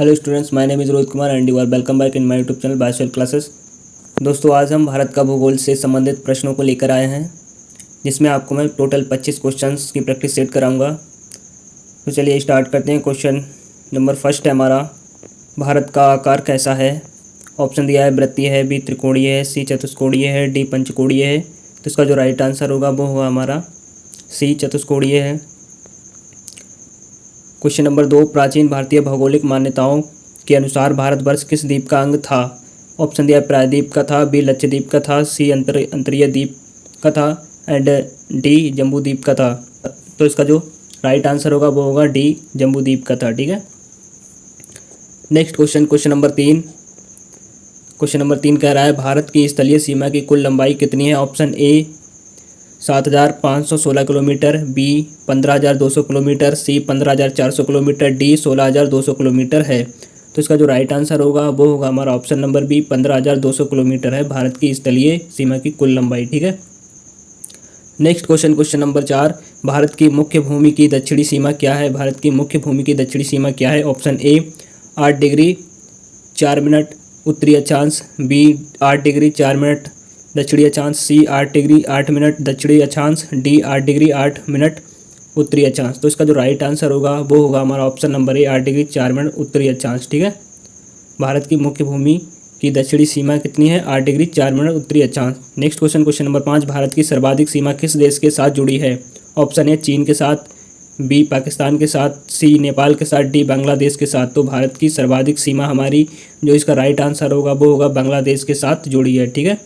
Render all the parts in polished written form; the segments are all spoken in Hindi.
Hello students, my name is Rohit Kumar and you are welcome back in my YouTube channel biosphere classes. दोस्तों, आज हम भारत का भूगोल से संबंधित प्रश्नों को लेकर आए हैं, जिसमें आपको मैं टोटल 25 क्वेश्चंस की प्रैक्टिस सेट कराऊंगा। तो चलिए स्टार्ट करते हैं। क्वेश्चन नंबर फर्स्ट है हमारा, भारत का आकार कैसा है? ऑप्शन दिया है वृत्तीय है, बी त्रिकोणीय है, सी चतुष्कोणीय है, डी पंचकोणीय है। तो इसका जो राइट आंसर होगा वो होगा हमारा सी चतुष्कोणीय है। क्वेश्चन नंबर 2, प्राचीन भारतीय भौगोलिक मान्यताओं के अनुसार भारतवर्ष किस द्वीप का अंग था? ऑप्शन दिया है प्रायद्वीप का था, बी लक्षद्वीप का था, सी अंतरीय द्वीप का था एंड डी जम्बूद्वीप का था। तो इसका जो राइट आंसर होगा वो होगा डी जम्बूद्वीप का था। ठीक है। नेक्स्ट क्वेश्चन, क्वेश्चन नंबर 3 कह रहा है, भारत की स्थलीय सीमा की कुल लंबाई कितनी है? Option A 7,516 kilometre, B 15,200 kilometre, C 15,400 kilometre, D 16,200 kilometre है। तो इसका जो राइट आंसर होगा वो होगा हमारा ऑप्शन नंबर बी 15,200 किलोमीटर है भारत की स्थलीय सीमा की कुल लंबाई। ठीक है। Next question, question number 4, Bharat की मुख्य भूमि की दक्षिणी सीमा क्या है? भारत की मुख्य भूमि की दक्षिणी सीमा क्या है? ऑप्शन ए 8 डिग्री 4 मिनट उत्तरी अक्षांश, बी 8 डिग्री 4 मिनट दक्षिणी अक्षांश, सी 8 डिग्री 8 मिनट दक्षिणी अक्षांश, डी 8 डिग्री 8 मिनट उत्तरी अक्षांश। तो इसका जो राइट आंसर होगा वो होगा हमारा ऑप्शन नंबर ए 8 डिग्री 4 मिनट उत्तरी अक्षांश। ठीक है। भारत की मुख्य भूमि की दक्षिणी सीमा कितनी है? 8 डिग्री 4 मिनट उत्तरी अक्षांश। Next question, question number 5, Bharat की सर्वाधिक सीमा किस देश के साथ जुड़ी है? ऑप्शन ए चीन के साथ, बी पाकिस्तान के साथ, सी नेपाल के साथ, डी बांग्लादेश के साथ। तो भारत की सर्वाधिक सीमा हमारी जो इसका राइट आंसर होगा वो होगा बांग्लादेश के साथ जुड़ी है। ठीक है।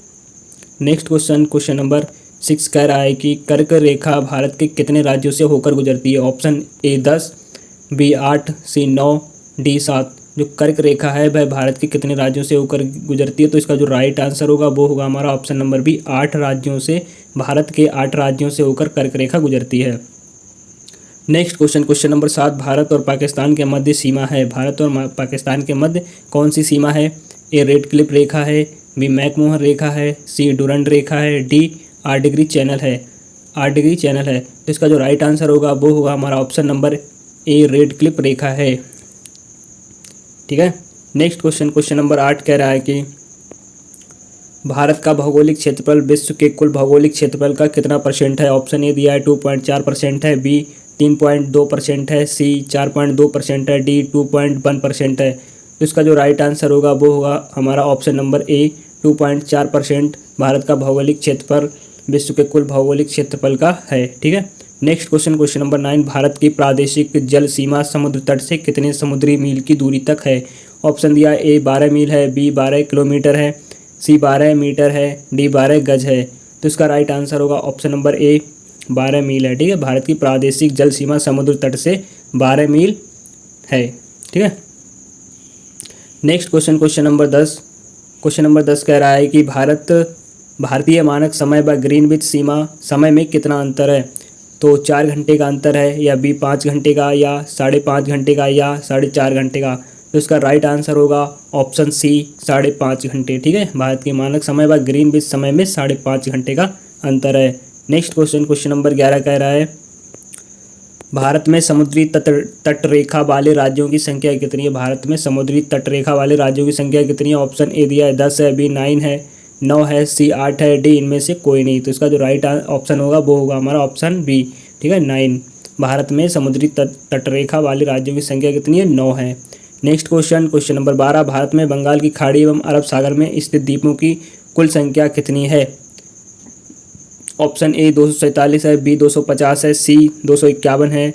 नेक्स्ट क्वेश्चन, क्वेश्चन नंबर 6 कह रहा है कि कर्क रेखा भारत के कितने राज्यों से होकर गुजरती है? Option A 10, B 8, C 9, D 7। जो कर्क रेखा है वह भारत के कितने राज्यों से होकर गुजरती है? तो इसका जो राइट आंसर होगा वो होगा हमारा ऑप्शन नंबर बी 8 राज्यों से, भारत के 8 राज्यों से होकर कर्क रेखा गुजरती है। Next question, question number 7, Bharat और पाकिस्तान के मध्य सीमा है। भारत और पाकिस्तान के मध्य कौन सी सीमा है? ए रेड क्लिफ रेखा है, बी मैकमोहन रेखा है, सी डुरंड रेखा है, डी 8 डिग्री चैनल है। 8 डिग्री चैनल है। तो इसका जो राइट आंसर होगा वो होगा हमारा option number A red cliff रेखा है। ठीक है। नेक्स्ट क्वेश्चन, क्वेश्चन नंबर 8 कह रहा है कि भारत का भौगोलिक क्षेत्रफल विश्व के कुल भौगोलिक क्षेत्रफल का कितना परसेंट है? ऑप्शन ए दिया है 2.4% है, बी 3.2% है, सी 4.2% है, डी 2.1% है। तो इसका जो राइट आंसर होगा वो होगा हमारा ऑप्शन नंबर ए 2.4% भारत का भौगोलिक क्षेत्रफल विश्व के कुल भौगोलिक क्षेत्रफल का है। ठीक है। Next question, question number 9, Bharat की प्रादेशिक जल सीमा समुद्र तट से कितने समुद्री मील की दूरी तक है? ऑप्शन दिया है ए 12 मील है, बी 12 किलोमीटर है, सी 12 मीटर है, डी 12 गज है। तो इसका राइट आंसर होगा ऑप्शन नंबर ए 12 मील है। ठीक है। भारत की प्रादेशिक जल सीमा समुद्र तट से 12 मील है। ठीक है। Next question, question number 10, question number 10 कह रहा है कि भारतीय मानक समय व ग्रीनविच सीमा समय में कितना अंतर है? तो 4 घंटे का अंतर है, या बी 5 घंटे का, या 5.5 घंटे का, या 4.5 घंटे का। तो इसका राइट आंसर होगा ऑप्शन सी 5.5 घंटे। ठीक है। भारत के मानक समय व ग्रीनविच समय में 5.5 घंटे का अंतर है। नेक्स्ट क्वेश्चन, क्वेश्चन नंबर 11 कह रहा है, भारत में समुद्री तट रेखा वाले राज्यों की संख्या कितनी है? भारत में समुद्री तट रेखा वाले राज्यों की संख्या कितनी है? ऑप्शन ए दिया है 10 है, बी 9 है, 9 है, सी 8 है, डी इनमें से कोई नहीं। तो इसका जो राइट ऑप्शन होगा वो होगा हमारा ऑप्शन बी। ठीक है, 9। भारत में समुद्री तट रेखा वाले राज्यों की संख्या कितनी है? 9 है। Next question, question number 12, Bharat में बंगाल की खाड़ी एवं अरब सागर में स्थित द्वीपों की कुल संख्या कितनी है? ऑप्शन ए 247 है, बी 250 है, सी 251 है,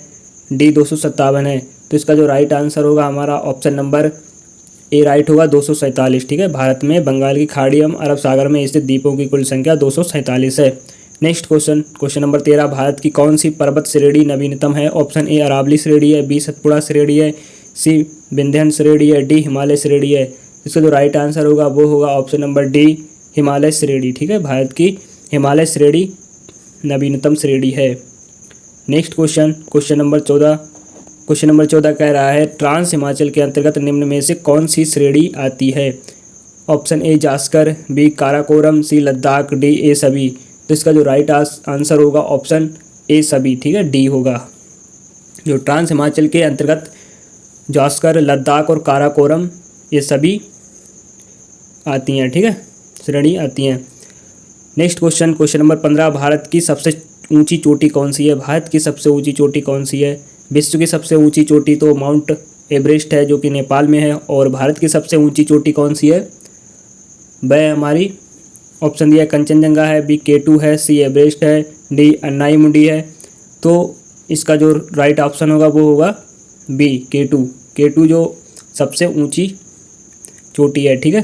डी 257 है। तो इसका जो राइट आंसर होगा हमारा ऑप्शन नंबर ए राइट होगा 247। ठीक है। भारत में बंगाल की खाड़ी एवं अरब सागर में स्थित द्वीपों की कुल संख्या 247 है। Next question, question number 13, Bharat की कौन सी पर्वत श्रेणी नवीनतम है? ऑप्शन ए अरावली श्रेणी है, बी सतपुड़ा श्रेणी है, सी विंध्य श्रेणी है, डी हिमालय श्रेणी है। इसका जो राइट आंसर होगा वो होगा ऑप्शन नंबर डी हिमालय श्रेणी। ठीक है। भारत की हिमालय श्रेणी नवीनतम श्रेणी है। Next question, question number 14, question number 14 कह रहा है, ट्रांस हिमाचल के अंतर्गत निम्न में से कौन सी श्रेणी आती है? Option A Zanskar, B Karakoram, C Ladakh, D A सभी। तो इसका जो राइट आंसर होगा ऑप्शन ए सभी। ठीक है, डी होगा। जो ट्रांस हिमाचल के अंतर्गत जास्कर, लद्दाख और काराकोरम ये सभी आती हैं, ठीक है, श्रेणी आती हैं। Next question, question number 15, Bharat की सबसे ऊंची चोटी कौन सी है? भारत की सबसे ऊंची चोटी कौन सी है? विश्व की सबसे ऊंची चोटी तो माउंट एवरेस्ट है जो कि नेपाल में है। और भारत की सबसे ऊंची चोटी कौन सी है? वह हमारी ऑप्शन दिया कंचनजंगा है, बी K2 है, सी एवरेस्ट है, डी अन्नाई मुंडी है। तो इसका जो राइट ऑप्शन होगा वो होगा बी K2 जो सबसे ऊंची चोटी है, ठीक है।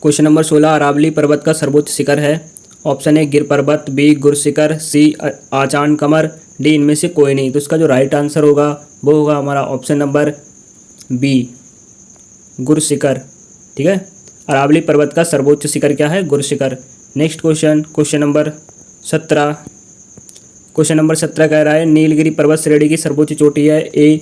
क्वेश्चन नंबर 16, अरावली पर्वत का सर्वोच्च शिखर है। ऑप्शन ए गिर पर्वत, बी गुरशिखर, सी आचान कमर, डी इनमें से कोई नहीं। तो इसका जो राइट आंसर होगा वो होगा हमारा ऑप्शन नंबर बी गुरशिखर, ठीक है। अरावली पर्वत का सर्वोच्च शिखर क्या है? गुरशिखर। नेक्स्ट क्वेश्चन, क्वेश्चन नंबर 17 कह रहा है नीलगिरी पर्वत श्रेणी की सर्वोच्च चोटी है। ए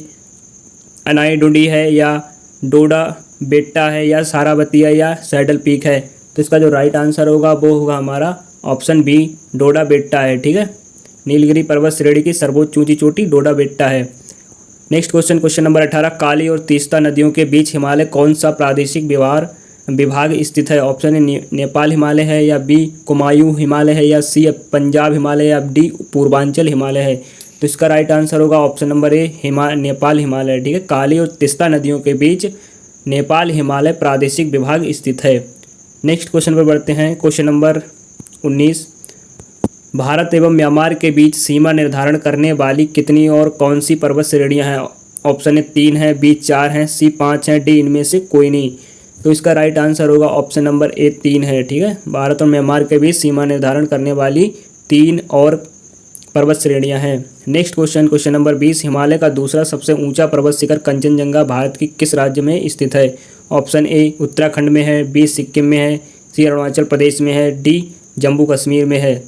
अनाईडुंडी है, या डोडा बेट्टा है, या सारावती है, या सैडल पीक है। तो इसका जो राइट आंसर होगा वो होगा हमारा ऑप्शन बी डोडा बेट्टा है, ठीक है। नीलगिरी पर्वत श्रेणी की सर्वोच्च ऊंची चोटी डोडा बेट्टा है। नेक्स्ट क्वेश्चन, क्वेश्चन नंबर 18, काली और तीस्ता नदियों के बीच हिमालय कौन सा प्रादेशिक विभाग स्थित है? ऑप्शन ए नेपाल हिमालय है, या बी कुमायूं हिमालय है, या सी पंजाब हिमालय, या डी पूर्वांचल हिमालय है। तो इसका राइट आंसर होगा ऑप्शन नंबर ए नेपाल हिमालय, ठीक है। काली और तीस्ता नदियों के बीच नेपाल हिमालय प्रादेशिक विभाग स्थित है। नेक्स्ट क्वेश्चन पर बढ़ते हैं, क्वेश्चन नंबर 19, भारत एवं म्यांमार के बीच सीमा निर्धारण करने वाली कितनी और कौन सी पर्वत श्रेणियां हैं? ऑप्शन ए 3 है, बी 4 हैं, सी 5 हैं, डी इनमें से कोई नहीं। तो इसका राइट आंसर होगा ऑप्शन नंबर ए 3 है, ठीक है। भारत और म्यांमार के बीच सीमा निर्धारण करने वाली 3 और पर्वत श्रेणियां हैं। Next question, question number 20, Himalaya का दूसरा सबसे ऊंचा पर्वत शिखर कंचनजंगा भारत की किस राज्य में स्थित है? ऑप्शन ए उत्तराखंड में है, बी सिक्किम में है, सी अरुणाचल प्रदेश में है, डी जम्मू कश्मीर में है।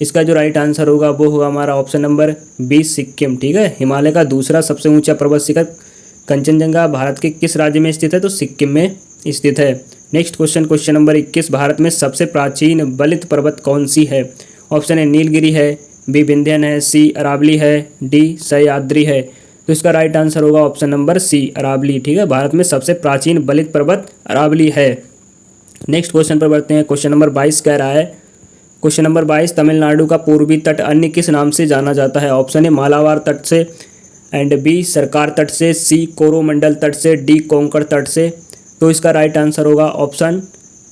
इसका जो राइट आंसर होगा वो होगा हमारा ऑप्शन नंबर बी सिक्किम, ठीक है। हिमालय का दूसरा सबसे ऊंचा पर्वत शिखर कंचनजंगा भारत के किस राज्य में स्थित है? तो सिक्किम में स्थित है। Next question, question number 21, Bharat में सबसे प्राचीन बलित पर्वत कौन सी है? ऑप्शन ए नीलगिरी है, बी विंध्यन है, सी अरावली है, डी सह्याद्री है। तो इसका राइट आंसर होगा ऑप्शन नंबर सी अरावली, ठीक है। भारत में सबसे प्राचीन बलित पर्वत अरावली है। नेक्स्ट क्वेश्चन पर बढ़ते हैं, क्वेश्चन नंबर 22 कह रहा है, क्वेश्चन नंबर 22, तमिलनाडु का पूर्वी तट अन्य किस नाम से जाना जाता है? ऑप्शन ए मालाबार तट से, एंड बी सरकार तट से, सी कोरोमंडल तट से, डी कोंकण तट से। तो इसका राइट आंसर होगा ऑप्शन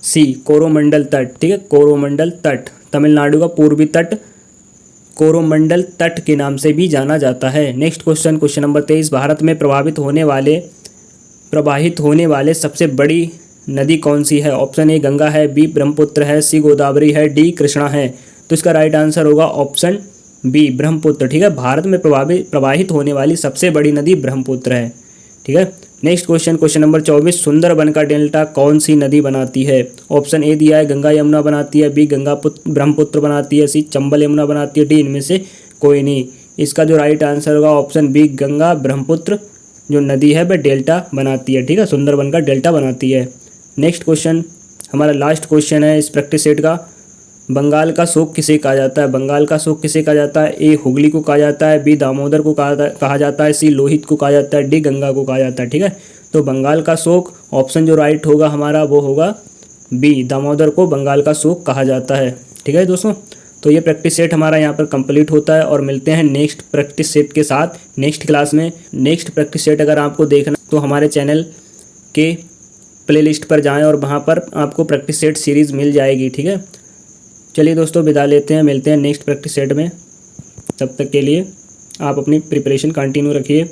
सी कोरोमंडल तट, ठीक है। कोरोमंडल तट, तमिलनाडु का पूर्वी तट कोरोमंडल तट के नाम से भी जाना जाता है। Next question, question number 23, Bharat में प्रवाहित होने वाले सबसे बड़ी नदी कौन सी है? ऑप्शन ए गंगा है, बी ब्रह्मपुत्र है, सी गोदावरी है, डी कृष्णा है। तो इसका राइट आंसर होगा ऑप्शन बी ब्रह्मपुत्र, ठीक है। भारत में प्रवाहित होने वाली सबसे बड़ी नदी ब्रह्मपुत्र है, ठीक है। Next question, question number 24, Sundarban का डेल्टा कौन सी नदी बनाती है? ऑप्शन ए दिया है गंगा यमुना बनाती है, बी ब्रह्मपुत्र बनाती है, सी चंबल यमुना बनाती है, डी इनमें से कोई नहीं। इसका जो राइट आंसर होगा ऑप्शन बी गंगा ब्रह्मपुत्र जो नदी है वह डेल्टा बनाती है, ठीक है। सुंदरबन का डेल्टा बनाती है। नेक्स्ट क्वेश्चन, हमारा लास्ट क्वेश्चन है इस प्रैक्टिस सेट का, बंगाल का शोक किसे कहा जाता है? बंगाल का शोक किसे कहा जाता है? ए हुगली को कहा जाता है, बी दामोदर को कहा जाता है, सी लोहित को कहा जाता है, डी गंगा को कहा जाता है, ठीक है। तो बंगाल का शोक ऑप्शन जो राइट होगा हमारा वो होगा बी, दामोदर को बंगाल का शोक कहा जाता है, ठीक है दोस्तों। तो ये प्रैक्टिस सेट हमारा यहाँ पर कंप्लीट होता है और मिलते हैं नेक्स्ट प्रैक्टिस सेट के साथ नेक्स्ट क्लास में। नेक्स्ट प्रैक्टिस सेट अगर आपको देखना तो हमारे चैनल के प्लेलिस्ट पर जाएं और वहाँ पर आपको प्रैक्टिस सेट सीरीज़ मिल जाएगी, ठीक है। चलिए दोस्तों विदा लेते हैं, मिलते हैं नेक्स्ट प्रैक्टिस सेट में। तब तक के लिए आप अपनी प्रिपरेशन कंटिन्यू रखिए।